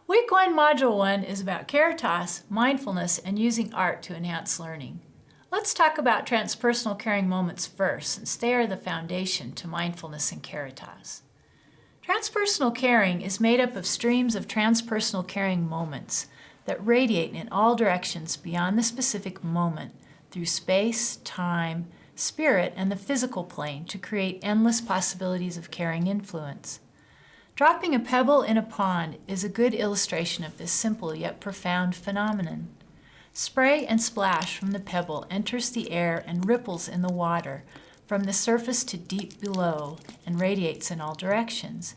Week 1, Module 1 is about caritas, mindfulness, and using art to enhance learning. Let's talk about transpersonal caring moments first, since they are the foundation to mindfulness and caritas. Transpersonal caring is made up of streams of transpersonal caring moments that radiate in all directions beyond the specific moment through space, time, spirit, and the physical plane to create endless possibilities of caring influence. Dropping a pebble in a pond is a good illustration of this simple yet profound phenomenon. Spray and splash from the pebble enters the air and ripples in the water from the surface to deep below and radiates in all directions.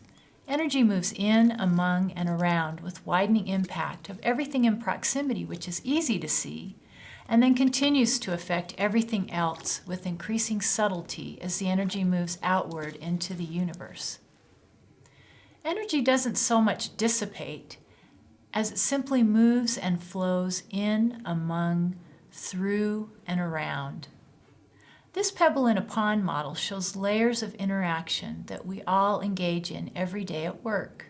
Energy moves in, among, and around with widening impact of everything in proximity, which is easy to see, and then continues to affect everything else with increasing subtlety as the energy moves outward into the universe. Energy doesn't so much dissipate as it simply moves and flows in, among, through, and around. This pebble in a pond model shows layers of interaction that we all engage in every day at work.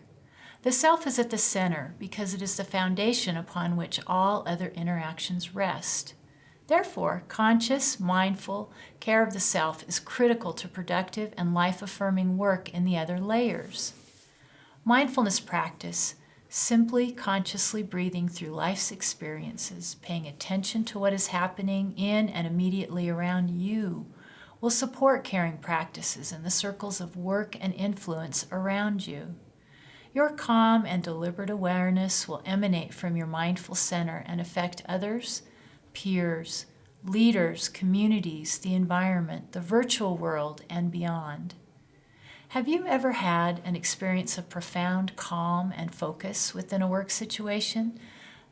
The self is at the center because it is the foundation upon which all other interactions rest. Therefore, conscious, mindful care of the self is critical to productive and life-affirming work in the other layers. Mindfulness practice, simply consciously breathing through life's experiences, paying attention to what is happening in and immediately around you, will support caring practices in the circles of work and influence around you. Your calm and deliberate awareness will emanate from your mindful center and affect others, peers, leaders, communities, the environment, the virtual world, and beyond. Have you ever had an experience of profound calm and focus within a work situation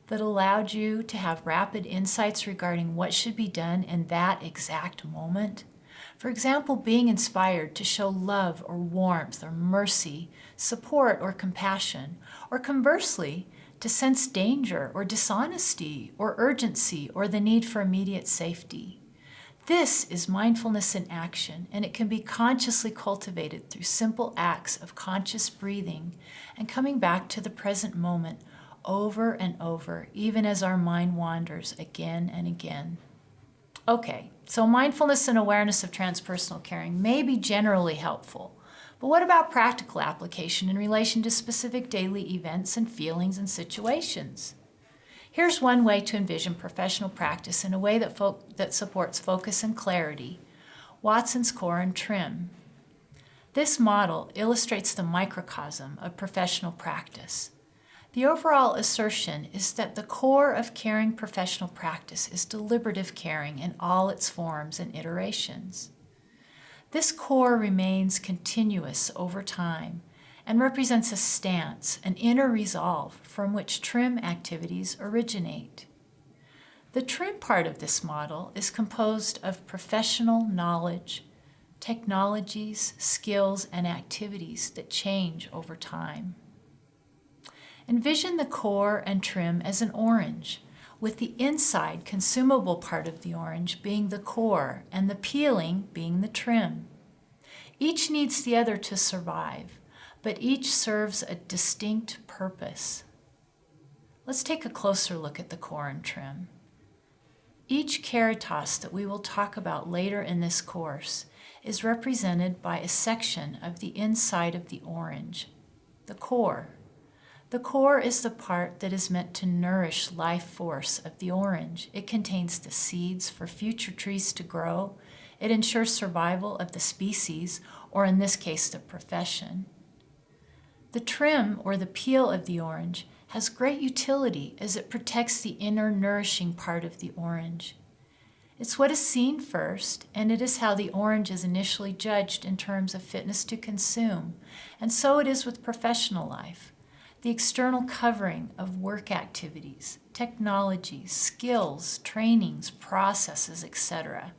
that allowed you to have rapid insights regarding what should be done in that exact moment? For example, being inspired to show love or warmth or mercy, support or compassion, or conversely, to sense danger or dishonesty or urgency or the need for immediate safety. This is mindfulness in action, and it can be consciously cultivated through simple acts of conscious breathing and coming back to the present moment over and over, even as our mind wanders again and again. Okay, so mindfulness and awareness of transpersonal caring may be generally helpful, but what about practical application in relation to specific daily events and feelings and situations? Here's one way to envision professional practice in a way that supports focus and clarity: Watson's core and trim. This model illustrates the microcosm of professional practice. The overall assertion is that the core of caring professional practice is deliberative caring in all its forms and iterations. This core remains continuous over time and represents a stance, an inner resolve from which trim activities originate. The trim part of this model is composed of professional knowledge, technologies, skills, and activities that change over time. Envision the core and trim as an orange, with the inside consumable part of the orange being the core and the peeling being the trim. Each needs the other to survive, but each serves a distinct purpose. Let's take a closer look at the core and trim. Each caritas that we will talk about later in this course is represented by a section of the inside of the orange, the core. The core is the part that is meant to nourish life force of the orange. It contains the seeds for future trees to grow. It ensures survival of the species, or in this case, the profession. The trim, or the peel of the orange, has great utility as it protects the inner nourishing part of the orange. It's what is seen first, and it is how the orange is initially judged in terms of fitness to consume, and so it is with professional life. The external covering of work activities, technologies, skills, trainings, processes, etc.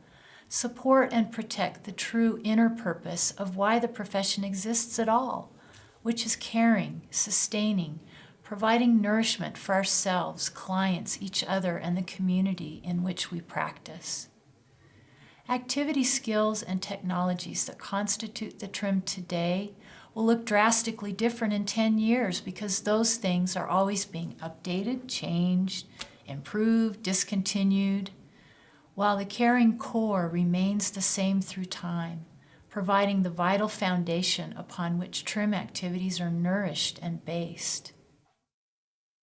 support and protect the true inner purpose of why the profession exists at all, which is caring, sustaining, providing nourishment for ourselves, clients, each other, and the community in which we practice. Activity skills and technologies that constitute the trim today will look drastically different in 10 years because those things are always being updated, changed, improved, discontinued, while the caring core remains the same through time, providing the vital foundation upon which trim activities are nourished and based.